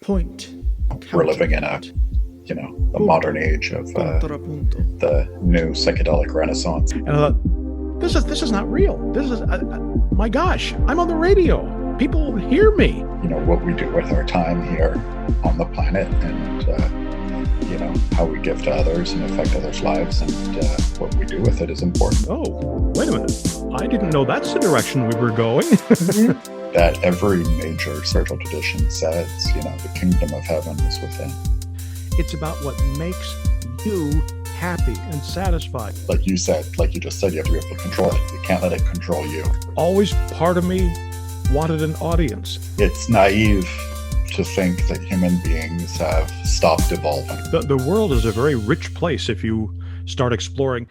Point. We're living in a, the modern age of the new psychedelic renaissance. And I thought, this is not real. This is, my gosh, I'm on the radio. People hear me. What we do with our time here on the planet, and how we give to others and affect others' lives, and what we do with it is important. Oh, wait a minute. I didn't know that's the direction we were going. That every major spiritual tradition says, the kingdom of heaven is within. It's about what makes you happy and satisfied. Like you just said, you have to be able to control it. You can't let it control you. Always part of me wanted an audience. It's naive to think that human beings have stopped evolving. The world is a very rich place if you start exploring.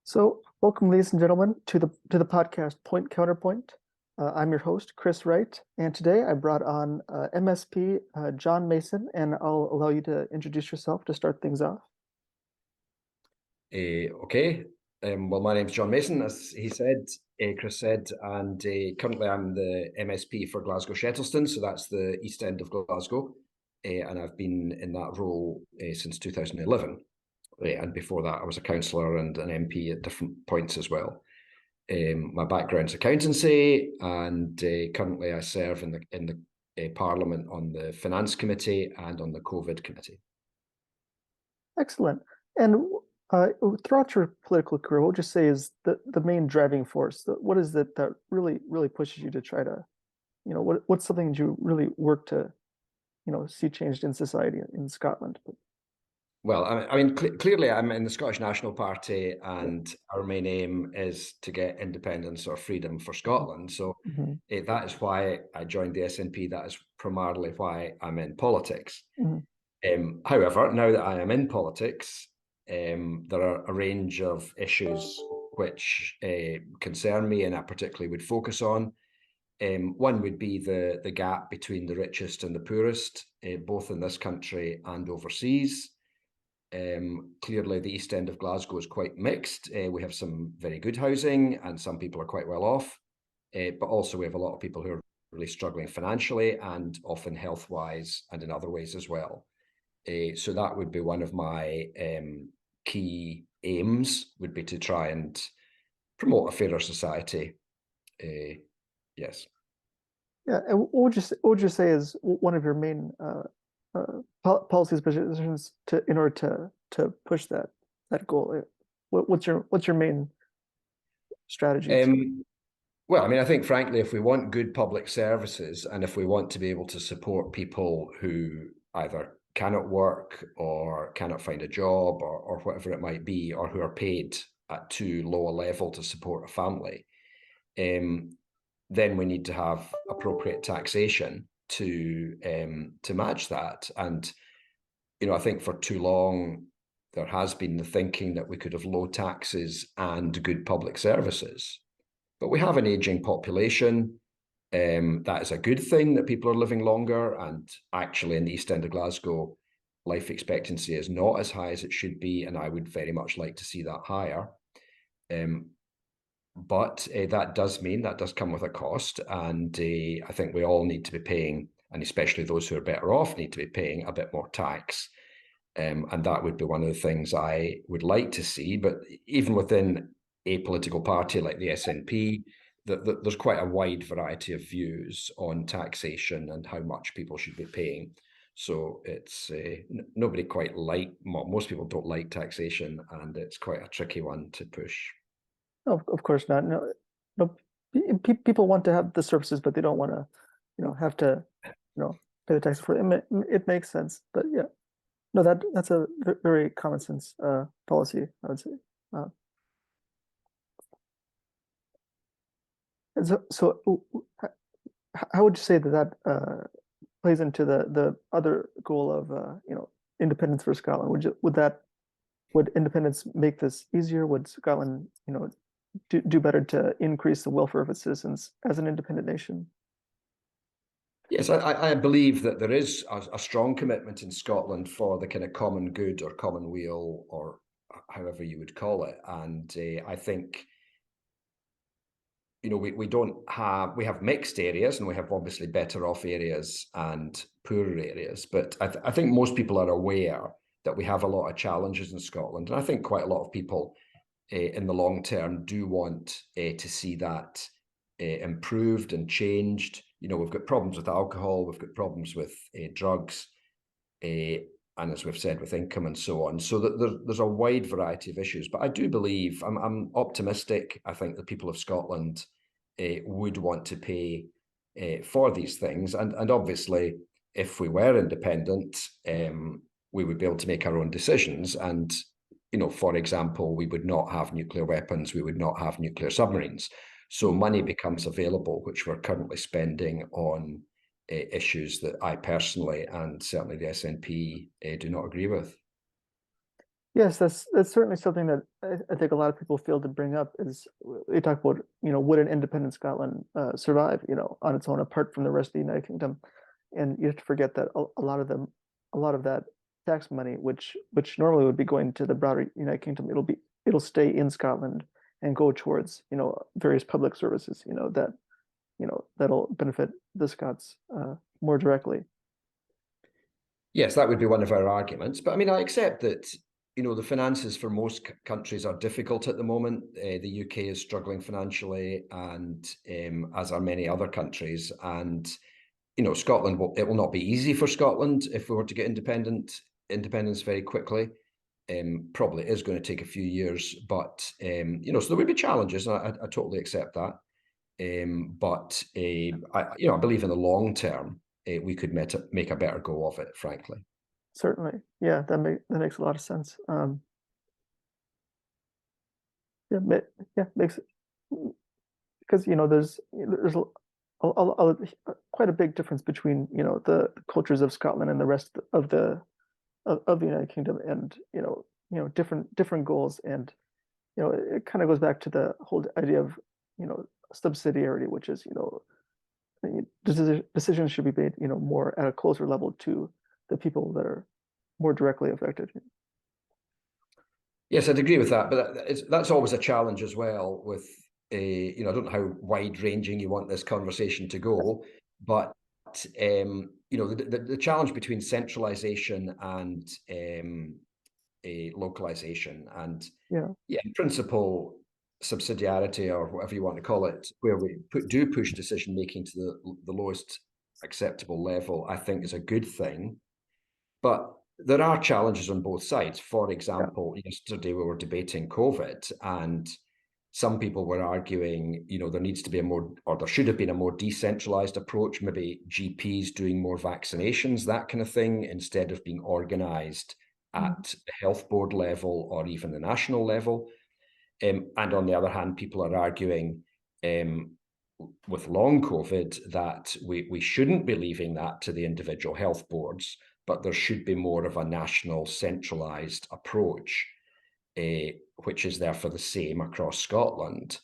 So, welcome, ladies and gentlemen, to the podcast Point Counterpoint. I'm your host, Chris Wright, and today I brought on MSP John Mason, and I'll allow you to introduce yourself to start things off. Okay. Well, my name's John Mason, as Chris said, and currently I'm the MSP for Glasgow Shettleston, so that's the east end of Glasgow, and I've been in that role since 2011. And before that, I was a councillor and an MP at different points as well. My background's accountancy, and currently I serve in the Parliament on the Finance Committee and on the COVID Committee. Excellent. And throughout your political career, what would you say is the main driving force? What is it that really pushes you to try to, what's something that you really work to, see changed in society in Scotland? Well, I mean, clearly I'm in the Scottish National Party, and our main aim is to get independence or freedom for Scotland. So that is why I joined the SNP. That is primarily why I'm in politics. However, now that I am in politics, there are a range of issues which concern me, and I particularly would focus on. One would be the gap between the richest and the poorest, both in this country and overseas. Clearly, the east end of Glasgow is quite mixed. We have some very good housing, and some people are quite well off, but also we have a lot of people who are really struggling financially and often health-wise and in other ways as well. So that would be one of my key aims, would be to try and promote a fairer society. Yes. Yeah, and what would you say is one of your main policies, positions in order to push that goal? What's your main strategy? Well, I mean, I think frankly, if we want good public services, and if we want to be able to support people who either cannot work or cannot find a job or whatever it might be, or who are paid at too low a level to support a family, then we need to have appropriate taxation to match that. And I think for too long there has been the thinking that we could have low taxes and good public services, but we have an aging population. That is a good thing, that people are living longer, and actually in the east end of Glasgow, life expectancy is not as high as it should be, and I would very much like to see that higher. But that does come with a cost, and I think we all need to be paying, and especially those who are better off need to be paying a bit more tax. And that would be one of the things I would like to see. But even within a political party like the SNP, there's quite a wide variety of views on taxation and how much people should be paying. So it's nobody quite most people don't like taxation, and it's quite a tricky one to push. No, of course not. No, people want to have the services, but they don't want to, have to, pay the tax for it. It makes sense, but yeah, no, that's a very common sense policy, I would say. And so how would you say that plays into the other goal of independence for Scotland? Would independence make this easier? Would Scotland do better to increase the welfare of its citizens as an independent nation? Yes, I believe that there is a strong commitment in Scotland for the kind of common good or common weal, or however you would call it. And I think we have mixed areas, and we have obviously better off areas and poorer areas. But I think most people are aware that we have a lot of challenges in Scotland. And I think quite a lot of people in the long term do want to see that improved and changed. We've got problems with alcohol, we've got problems with drugs, and as we've said, with income and so on. So there's a wide variety of issues. But I do believe, I'm optimistic. I think the people of Scotland would want to pay for these things. And obviously, if we were independent, we would be able to make our own decisions. And, for example, we would not have nuclear weapons, we would not have nuclear submarines. So money becomes available, which we're currently spending on issues that I personally, and certainly the SNP, do not agree with. Yes, that's certainly something that I think a lot of people fail to bring up. Is they talk about, would an independent Scotland survive, on its own, apart from the rest of the United Kingdom? And you have to forget that a lot of that tax money, which normally would be going to the broader United Kingdom, it'll stay in Scotland and go towards, various public services, that'll benefit the Scots more directly. Yes, that would be one of our arguments. But I mean, I accept that, the finances for most countries are difficult at the moment. The UK is struggling financially, and as are many other countries. And, Scotland, it will not be easy for Scotland if we were to get independence very quickly. Probably is going to take a few years, but, so there would be challenges. And I totally accept that. But I believe in the long term, we could make a better go of it, frankly. Certainly, yeah, that makes a lot of sense. Makes, because there's quite a big difference between the cultures of Scotland and the rest of the United Kingdom, and different goals, and it kind of goes back to the whole idea of subsidiarity, which is decisions should be made more at a closer level to the people that are more directly affected. Yes, I'd agree with that, but that's always a challenge as well. With I don't know how wide-ranging you want this conversation to go, but the challenge between centralization and localization, and in principle, subsidiarity, or whatever you want to call it, where we do push decision making to the lowest acceptable level, I think is a good thing. But there are challenges on both sides. For example, yesterday we were debating COVID, and some people were arguing, there needs to be there should have been a more decentralized approach, maybe GPs doing more vaccinations, that kind of thing, instead of being organized at the health board level or even the national level. And on the other hand, people are arguing with long COVID that we shouldn't be leaving that to the individual health boards, but there should be more of a national centralized approach, which is therefore the same across Scotland.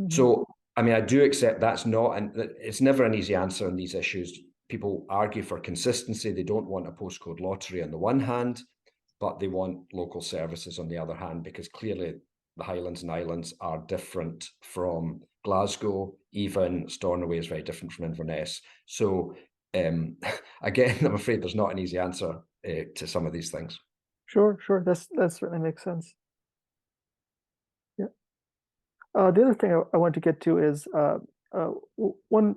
So, I mean, I do accept it's never an easy answer on these issues. People argue for consistency. They don't want a postcode lottery on the one hand, but they want local services on the other hand, because clearly the Highlands and Islands are different from Glasgow. Even Stornoway is very different from Inverness. So again, I'm afraid there's not an easy answer to some of these things. Sure. That certainly makes sense. Yeah. The other thing I want to get to is one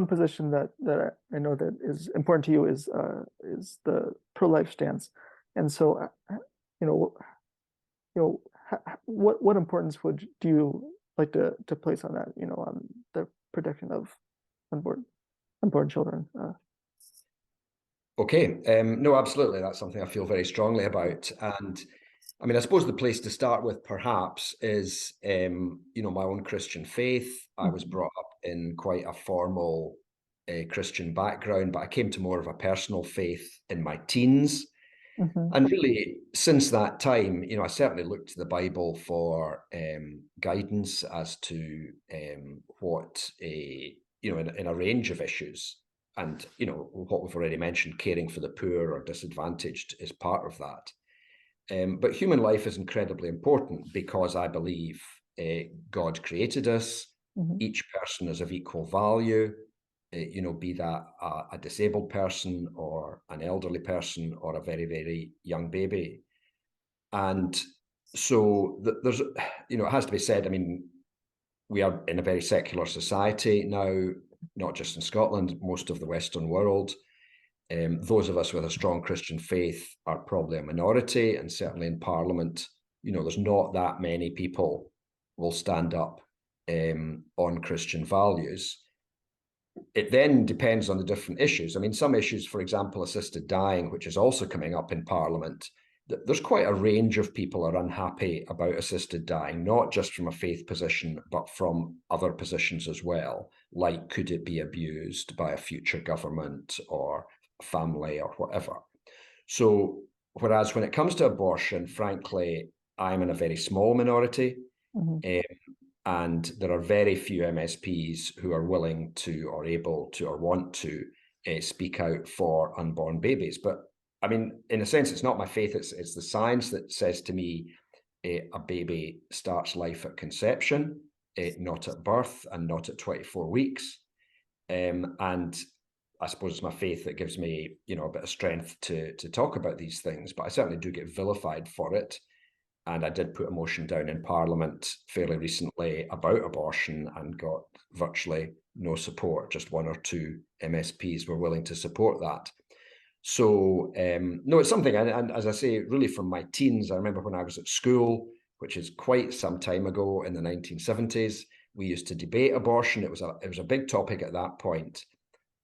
position that I know that is important to you is the pro-life stance, and so what importance do you like to place on that? On the protection of unborn children. Okay. No, absolutely. That's something I feel very strongly about. And I mean, I suppose the place to start with perhaps is, my own Christian faith. I was brought up in quite a formal Christian background, but I came to more of a personal faith in my teens. And really, since that time, I certainly looked to the Bible for guidance as to what in a range of issues. And, what we've already mentioned, caring for the poor or disadvantaged is part of that. But human life is incredibly important, because I believe God created us. Each person is of equal value, be that a disabled person or an elderly person or a very, very young baby. And so there's, it has to be said, I mean, we are in a very secular society now, not just in Scotland, most of the Western world. Those of us with a strong Christian faith are probably a minority, and certainly in Parliament, there's not that many people will stand up on Christian values. It then depends on the different issues. I mean, some issues, for example, assisted dying, which is also coming up in Parliament, there's quite a range of people are unhappy about assisted dying, not just from a faith position, but from other positions as well, like could it be abused by a future government or family or whatever. So whereas when it comes to abortion, frankly, I'm in a very small minority, and there are very few MSPs who are willing to or able to or want to speak out for unborn babies. But I mean, in a sense, it's not my faith, it's the science that says to me a baby starts life at conception, not at birth and not at 24 weeks. And I suppose it's my faith that gives me, a bit of strength to talk about these things, but I certainly do get vilified for it. And I did put a motion down in Parliament fairly recently about abortion and got virtually no support. Just one or two MSPs were willing to support that. So, no, it's something, and as I say, really from my teens, I remember when I was at school, which is quite some time ago in the 1970s, we used to debate abortion. It was a big topic at that point.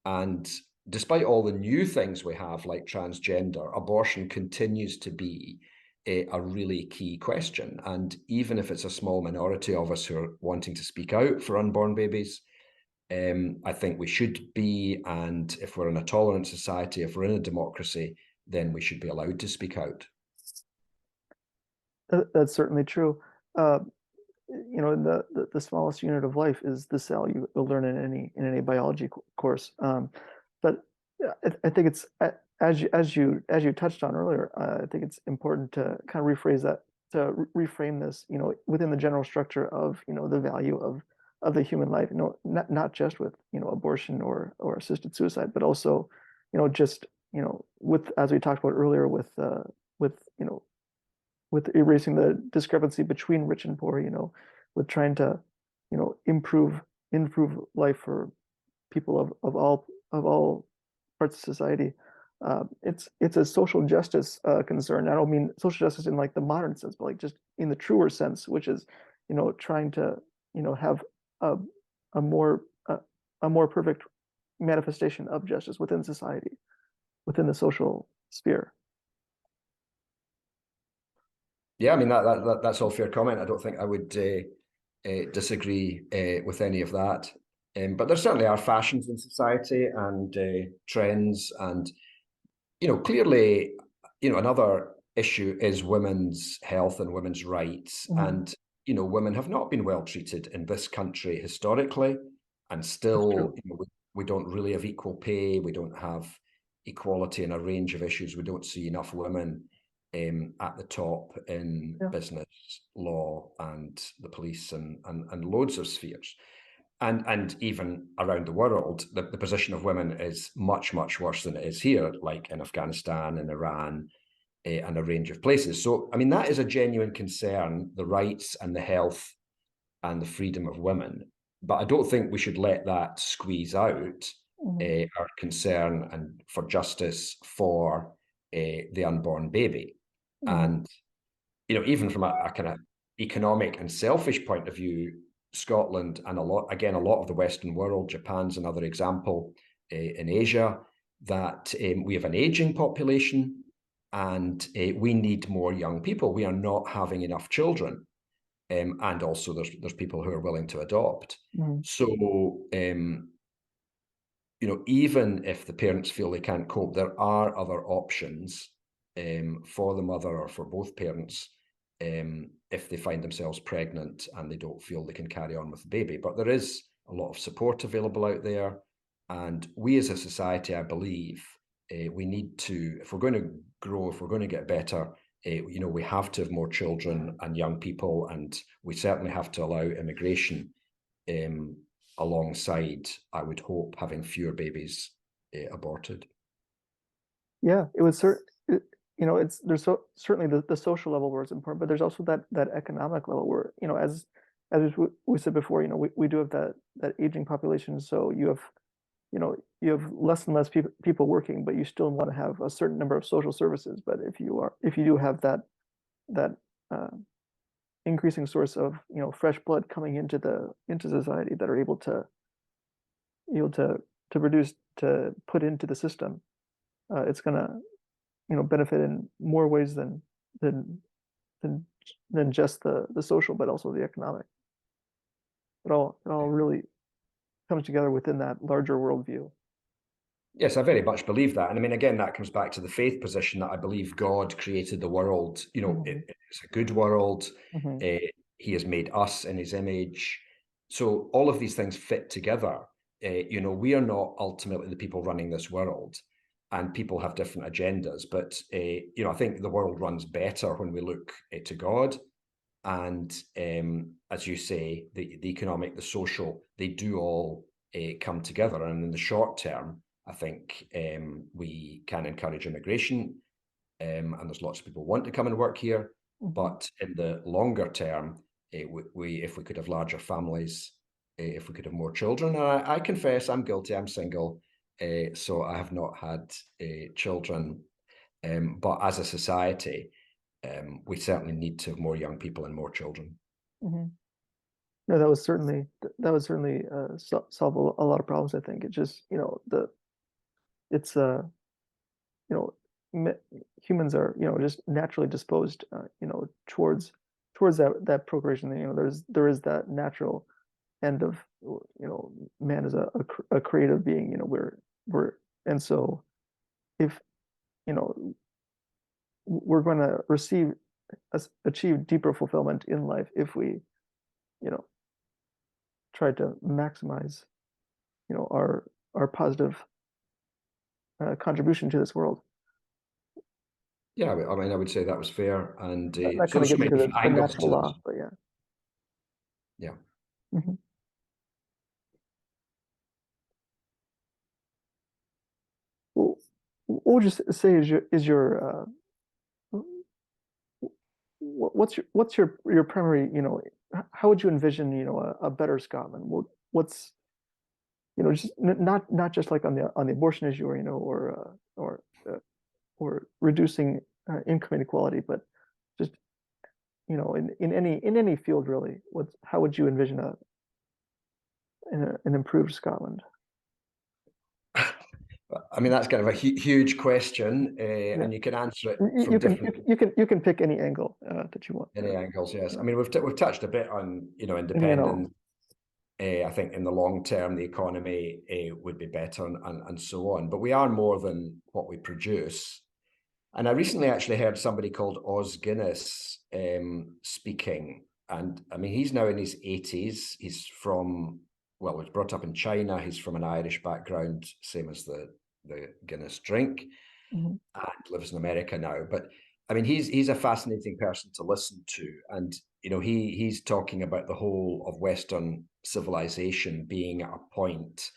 And despite all the new things we have, like transgender, abortion continues to be a really key question. And even if it's a small minority of us who are wanting to speak out for unborn babies, I think we should be, and if we're in a tolerant society, if we're in a democracy, then we should be allowed to speak out. That's certainly true. The smallest unit of life is the cell. You'll learn in any biology course. But I think it's as you touched on earlier. I think it's important to kind of rephrase that, to reframe this. Within the general structure of the value of the human life. Not just with abortion or assisted suicide, but also just with, as we talked about earlier, with erasing the discrepancy between rich and poor, with trying to, improve life for people of all parts of society. It's a social justice concern. I don't mean social justice in like the modern sense, but like just in the truer sense, which is, trying to, have a more perfect manifestation of justice within society, within the social sphere. Yeah, I mean that's all fair comment. I don't think I would disagree with any of that. But there certainly are fashions in society and trends, and clearly, another issue is women's health and women's rights, and women have not been well treated in this country historically, and still, we don't really have equal pay. We don't have equality in a range of issues. We don't see enough women at the top in business, law, and the police, and loads of spheres. And even around the world, the position of women is much, much worse than it is here, like in Afghanistan and Iran, and a range of places. So, I mean, that is a genuine concern, the rights and the health and the freedom of women. But I don't think we should let that squeeze out our concern and for justice for the unborn baby. And, even from a kind of economic and selfish point of view, Scotland and a lot of the Western world, Japan's another example, in Asia, that we have an aging population, and we need more young people. We are not having enough children, and also there's people who are willing to adopt. So even if the parents feel they can't cope, there are other options for the mother or for both parents if they find themselves pregnant and they don't feel they can carry on with the baby. But there is a lot of support available out there, and we as a society, I believe, we need to, if we're going to grow, if we're going to get better, we have to have more children and young people, and we certainly have to allow immigration alongside, I would hope, having fewer babies aborted. Yeah, it was there's certainly the social level where it's important, but there's also that economic level where, as we said before, we do have that aging population, so you have less and less people working, but you still want to have a certain number of social services. But if you do have that increasing source of fresh blood coming into society that are able to produce, to put into the system, it's gonna benefit in more ways than just the social, but also the economic. It all really comes together within that larger worldview. Yes, I very much believe that. And I mean, again, that comes back to the faith position that I believe God created the world. It's a good world. He has made us in his image. So all of these things fit together. We are not ultimately the people running this world, and people have different agendas. But, I think the world runs better when we look to God. And as you say, the economic, the social, they do all come together. And in the short term, I think we can encourage immigration, and there's lots of people who want to come and work here. But in the longer term, if we could have larger families, if we could have more children, and I confess I'm guilty, I'm single, so I have not had children. But as a society, we certainly need to have more young people and more children. No, that would certainly solve a lot of problems. I think it just humans are just naturally disposed towards that procreation. There is that natural end of man is a creative being. And so if we're going to achieve deeper fulfillment in life if we try to maximize our positive contribution to this world. Yeah, I mean, I would say that was fair, and that kind of gets into the natural law, but yeah. Well, what would you say is your what's your primary, how would you envision a better Scotland? What's just not just like on the abortion issue, or reducing income inequality, but just in any field really. How would you envision an improved Scotland? I mean, that's kind of a huge question, and you can answer it from different. You can pick any angle that you want. Any angles, yes. I mean, we've touched a bit on independence. I think in the long term, the economy would be better, and so on. But we are more than what we produce. And I recently actually heard somebody called Os Guinness speaking, and I mean, he's now in his 80s. He's was brought up in China. He's from an Irish background, same as the Guinness drink, and lives in America now. But I mean, he's a fascinating person to listen to, and he's talking about the whole of Western civilization being at a point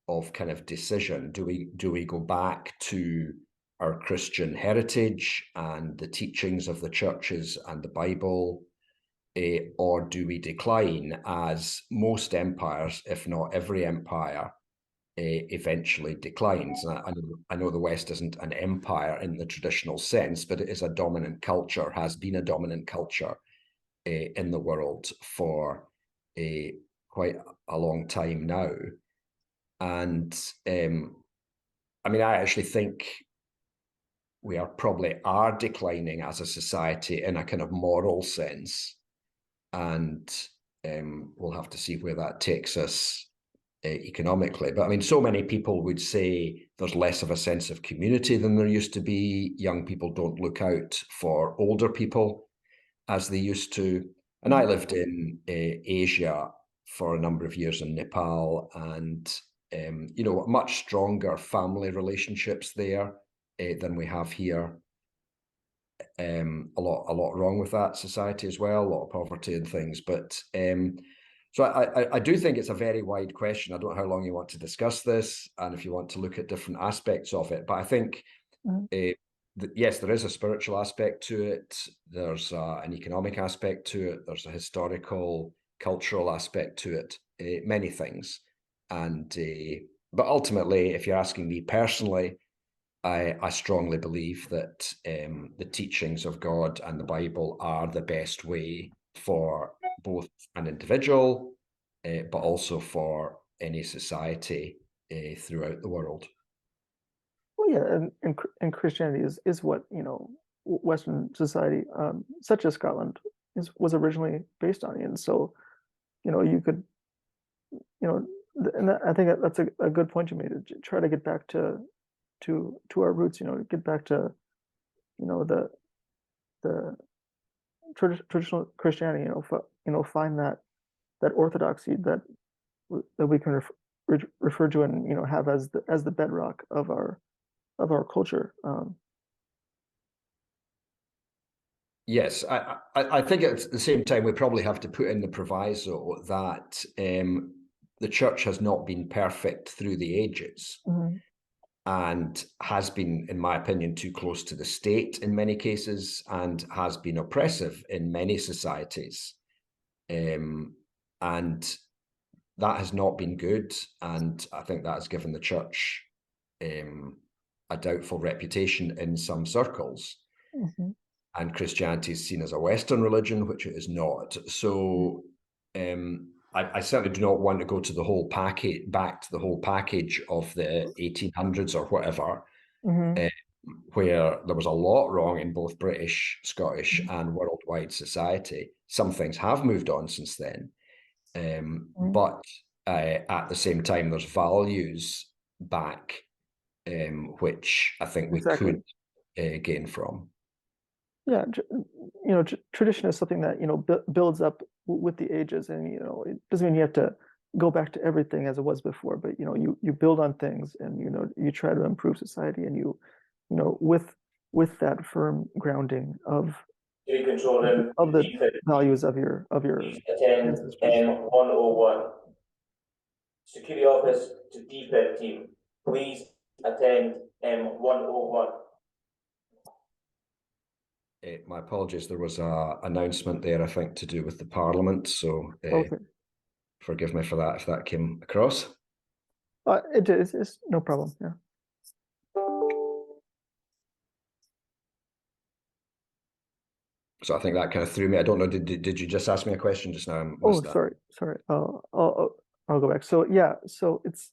of kind of decision. Do we go back to our Christian heritage and the teachings of the churches and the Bible, or do we decline, as most empires, if not every empire, eventually declines? And I know the West isn't an empire in the traditional sense, but it is a dominant culture, has been a dominant culture in the world for quite a long time now. And I mean, I actually think we probably are declining as a society in a kind of moral sense. And we'll have to see where that takes us economically. But I mean, so many people would say there's less of a sense of community than there used to be. Young people don't look out for older people as they used to. And I lived in Asia for a number of years in Nepal, and much stronger family relationships there than we have here. a lot wrong with that society as well, a lot of poverty and things. But so I do think it's a very wide question. I don't know how long you want to discuss this and if you want to look at different aspects of it. But I think, yes, there is a spiritual aspect to it. There's an economic aspect to it. There's a historical, cultural aspect to it. Many things. And but ultimately, if you're asking me personally, I strongly believe that the teachings of God and the Bible are the best way for both an individual, but also for any society throughout the world. Well, yeah, and Christianity is what, Western society, such as Scotland, was originally based on. And so, you could, and I think that's a good point you made, to try to get back to our roots, get back to, the traditional Christianity, find that orthodoxy that we can refer to and have as the bedrock of our culture. Yes, I think at the same time we probably have to put in the proviso that the church has not been perfect through the ages. And has been, in my opinion, too close to the state in many cases, and has been oppressive in many societies. And that has not been good. And I think that has given the church a doubtful reputation in some circles. And Christianity is seen as a Western religion, which it is not. So I certainly do not want to go to the whole package, back to the whole package of the 1800s or whatever, where there was a lot wrong in both British, Scottish, and worldwide society. Some things have moved on since then, but at the same time, there's values back, which I think we could gain from. Yeah, tradition is something that builds up with the ages, and it doesn't mean you have to go back to everything as it was before, but you build on things, and you try to improve society, and with that firm grounding of the values of your attend M101. Security office to DPIP team, please attend M101. My apologies, there was an announcement there, I think, to do with the Parliament, so forgive me for that if that came across. It's no problem, yeah. So I think that kind of threw me. I don't know, did you just ask me a question just now? Sorry. I'll go back. So yeah, so it's,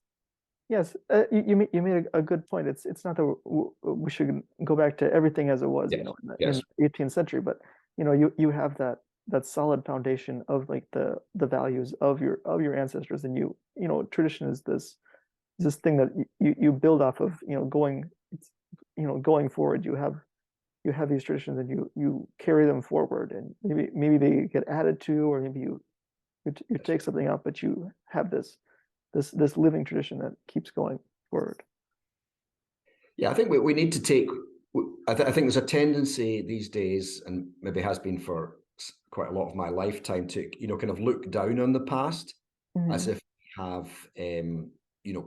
yes, you made a good point. It's not that we should go back to everything as it was, in the 18th century, but you have that solid foundation of like the values of your ancestors, and tradition is this thing that you build off of, going forward. You have these traditions, and you carry them forward, and maybe they get added to, or maybe you take something out, but you have this living tradition that keeps going forward. Yeah, I think we need to take, I think there's a tendency these days, and maybe has been for quite a lot of my lifetime, to kind of look down on the past as if we have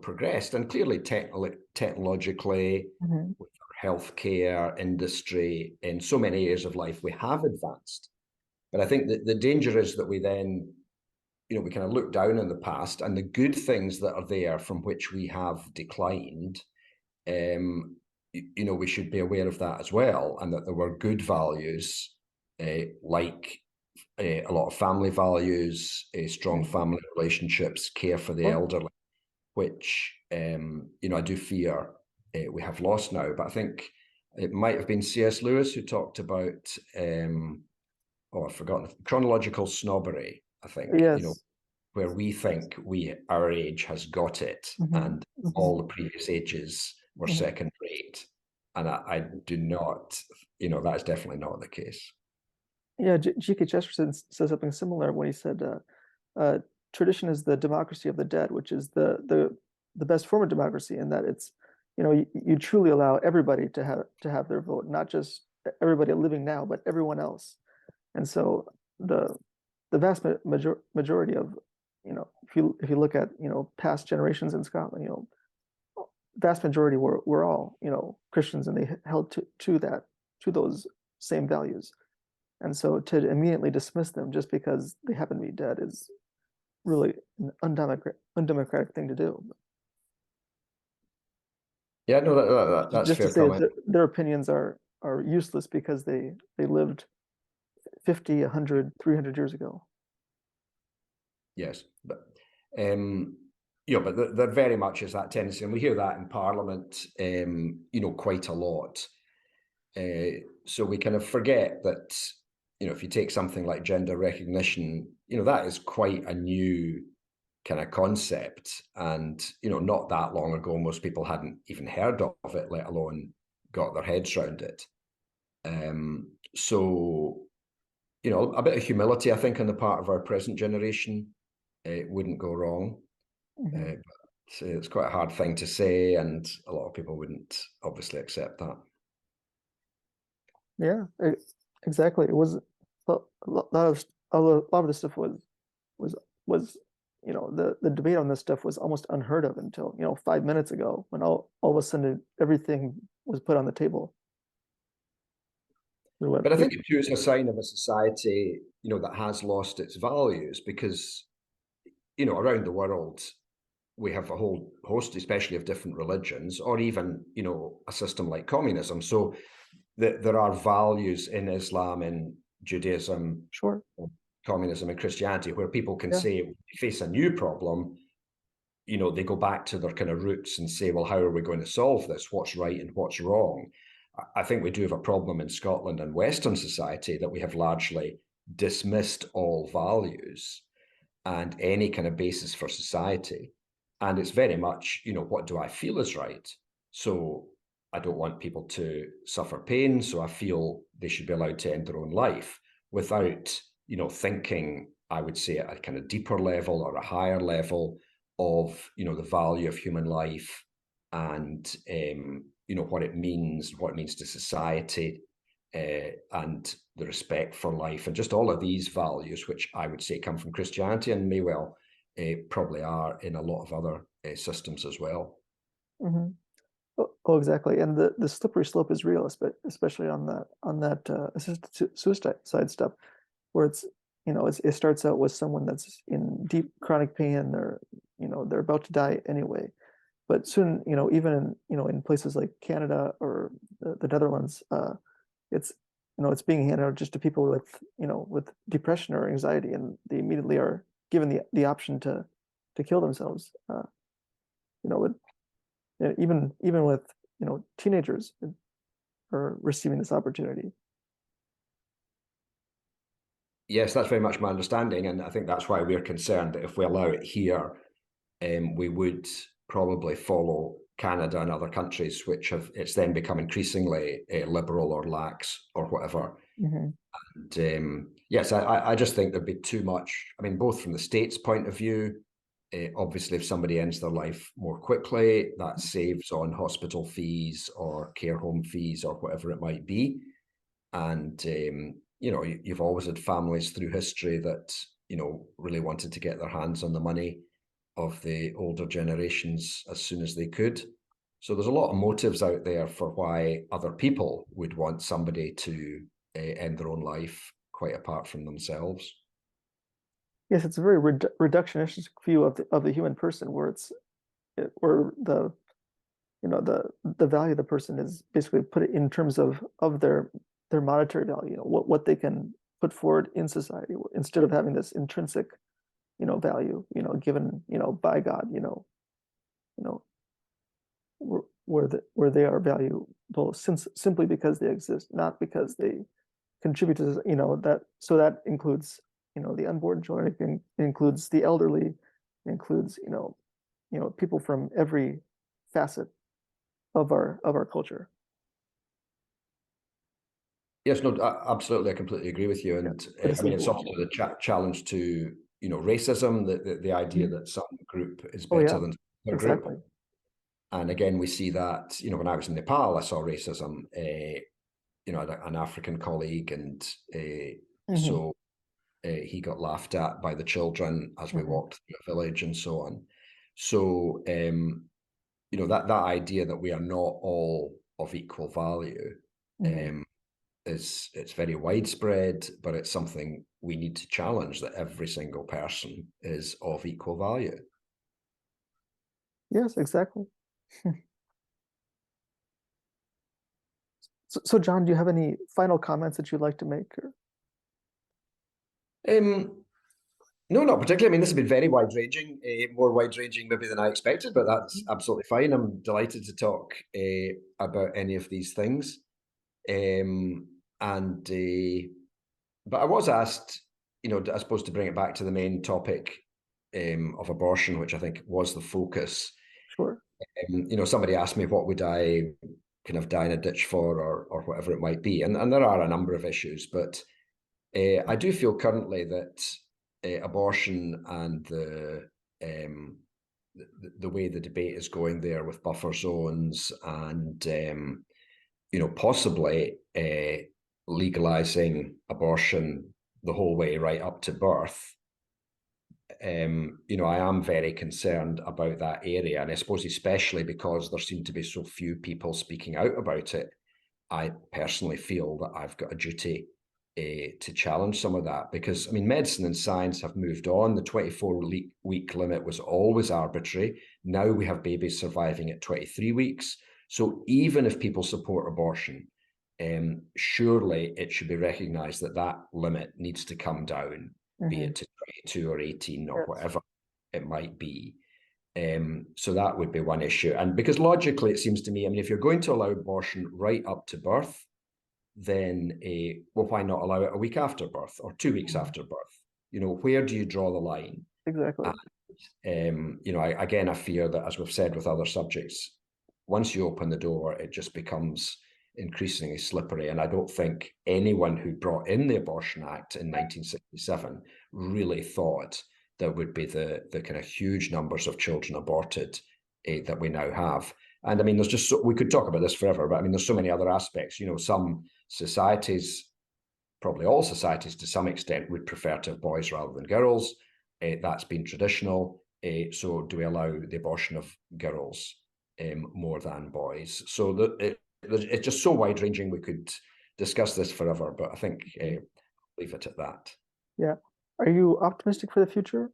progressed, and clearly technologically, with our healthcare industry, in so many areas of life we have advanced. But I think that the danger is that we then we kind of look down on the past and the good things that are there from which we have declined. We should be aware of that as well, and that there were good values, like a lot of family values, strong family relationships, care for the elderly, which I do fear we have lost now. But I think it might have been C.S. Lewis who talked about I've forgotten, chronological snobbery, I think. Yes. Where we think our age has got it, and all the previous ages were second rate. And I do not, that is definitely not the case. Yeah, G.K. Chesterton says something similar when he said, tradition is the democracy of the dead, which is the best form of democracy, in that it's, you truly allow everybody to have their vote, not just everybody living now, but everyone else. And so the vast majority of, if you look at, past generations in Scotland, vast majority were all, Christians, and they held to those same values. And so to immediately dismiss them just because they happen to be dead is really an undemocratic thing to do. Yeah, no, that's just fair to say comment. Their opinions are useless because they lived 50, 100, 300 years ago. Yes, but but there very much is that tendency, and we hear that in Parliament, quite a lot. So we kind of forget that, if you take something like gender recognition, that is quite a new kind of concept, and not that long ago, most people hadn't even heard of it, let alone got their heads around it. So, a bit of humility, I think, on the part of our present generation, it wouldn't go wrong. Mm-hmm. But it's quite a hard thing to say, and a lot of people wouldn't obviously accept that. Yeah, exactly. It was a lot of this stuff was the debate on this stuff was almost unheard of until 5 minutes ago, when all of a sudden everything was put on the table. But I think it too is a sign of a society that has lost its values, because around the world we have a whole host, especially of different religions, or even a system like communism. So there are values in Islam, in Judaism, sure, communism, and Christianity, where people can say, when they face a new problem, they go back to their kind of roots and say, well, how are we going to solve this? What's right and what's wrong? I think we do have a problem in Scotland and Western society that we have largely dismissed all values and any kind of basis for society. And it's very much, what do I feel is right? So I don't want people to suffer pain, so I feel they should be allowed to end their own life, without, thinking, I would say, at a kind of deeper level or a higher level of, the value of human life, and, what it means to society, and the respect for life, and just all of these values, which I would say come from Christianity, and may well probably are in a lot of other systems as well. Mm-hmm. Oh, exactly. And the slippery slope is real, especially on that assisted suicide stuff, where it starts out with someone that's in deep chronic pain, and they're about to die anyway. But soon, even in places like Canada or the Netherlands, it's being handed out just to people with depression or anxiety, and they immediately are given the option to kill themselves. Even with teenagers are receiving this opportunity. Yes, that's very much my understanding, and I think that's why we're concerned that if we allow it here, we would probably follow Canada and other countries, which it's then become increasingly liberal or lax or whatever. Mm-hmm. And yes, I just think there'd be too much. I mean, both from the state's point of view, obviously, if somebody ends their life more quickly, that saves on hospital fees or care home fees or whatever it might be. And you've always had families through history that really wanted to get their hands on the money of the older generations as soon as they could. So there's a lot of motives out there for why other people would want somebody to end their own life, quite apart from themselves. Yes, it's a very reductionist view of the human person, where where the value of the person is basically put in terms of their monetary value, what they can put forward in society, instead of having this intrinsic value, given by God, where they are valuable simply because they exist, not because they contribute to that. So that includes the unborn children, it includes the elderly, it includes people from every facet of our culture. Yes, no, absolutely, I completely agree with you. And I mean, it's also the challenge to racism, the idea that some group is better than another group. And again, we see that when I was in Nepal, I saw racism an African colleague, and Mm-hmm. so he got laughed at by the children as we walked through a village and so on. So, that idea that we are not all of equal value, it's very widespread, but it's something we need to challenge, that every single person is of equal value. Yes, exactly. So, John, do you have any final comments that you'd like to make? No, not particularly. I mean, this has been very wide-ranging, more wide-ranging maybe than I expected, but that's absolutely fine. I'm delighted to talk about any of these things. But I was asked, I suppose, to bring it back to the main topic of abortion, which I think was the focus. Sure. Somebody asked me, what would I kind of die in a ditch for, or whatever it might be. And there are a number of issues, but I do feel currently that abortion and the way the debate is going there with buffer zones and possibly legalizing abortion the whole way right up to birth. I am very concerned about that area, and I suppose especially because there seem to be so few people speaking out about it. I personally feel that I've got a duty to challenge some of that, because medicine and science have moved on. The 24-week limit was always arbitrary. Now we have babies surviving at 23 weeks. So even if people support abortion, surely it should be recognized that that limit needs to come down, be it to 22 or 18 or whatever it might be. So that would be one issue. And because logically, it seems to me, if you're going to allow abortion right up to birth, then why not allow it a week after birth or 2 weeks after birth? Where do you draw the line? Exactly. And, I fear that, as we've said with other subjects, once you open the door, it just becomes increasingly slippery. And I don't think anyone who brought in the Abortion Act in 1967 really thought there would be the kind of huge numbers of children aborted that we now have. And there's just we could talk about this forever, but there's so many other aspects. Some societies, probably all societies to some extent, would prefer to have boys rather than girls. That's been traditional. So do we allow the abortion of girls more than boys? So it's just so wide-ranging. We could discuss this forever, but I think leave it at that. Yeah. Are you optimistic for the future?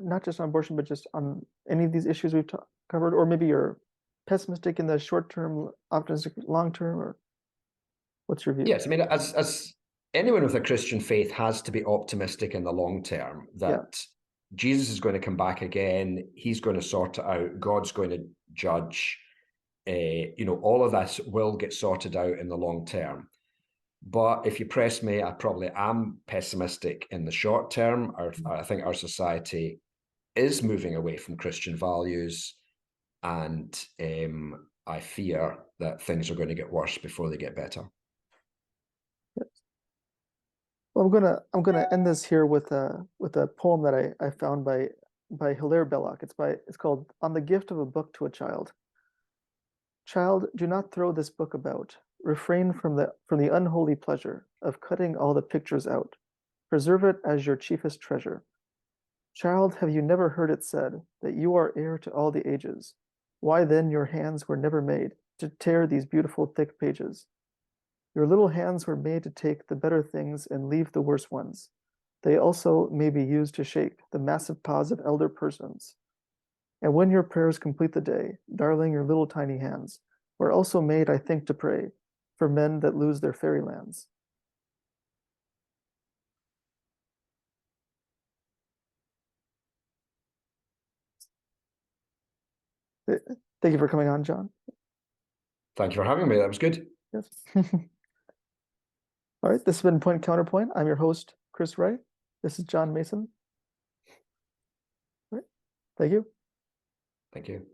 Not just on abortion, but just on any of these issues we've covered, or maybe you're pessimistic in the short term, optimistic long term, or what's your view? Yes, as anyone with a Christian faith has to be optimistic in the long term that Jesus is going to come back again. He's going to sort it out. God's going to judge. All of this will get sorted out in the long term. But if you press me, I probably am pessimistic in the short term. I think our society is moving away from Christian values, and I fear that things are going to get worse before they get better. Yes. Well, I'm gonna end this here with a poem that I found by Hilaire Belloc. It's called "On the Gift of a Book to a Child." Child, do not throw this book about. Refrain from the unholy pleasure of cutting all the pictures out. Preserve it as your chiefest treasure. Child, have you never heard it said that you are heir to all the ages? Why then your hands were never made to tear these beautiful thick pages? Your little hands were made to take the better things and leave the worse ones. They also may be used to shake the massive paws of elder persons. And when your prayers complete the day, darling, your little tiny hands were also made, I think, to pray for men that lose their fairylands. Thank you for coming on, John. Thank you for having me. That was good. Yes. All right, this has been Point Counterpoint. I'm your host, Chris Wright. This is John Mason. All right. Thank you. Thank you.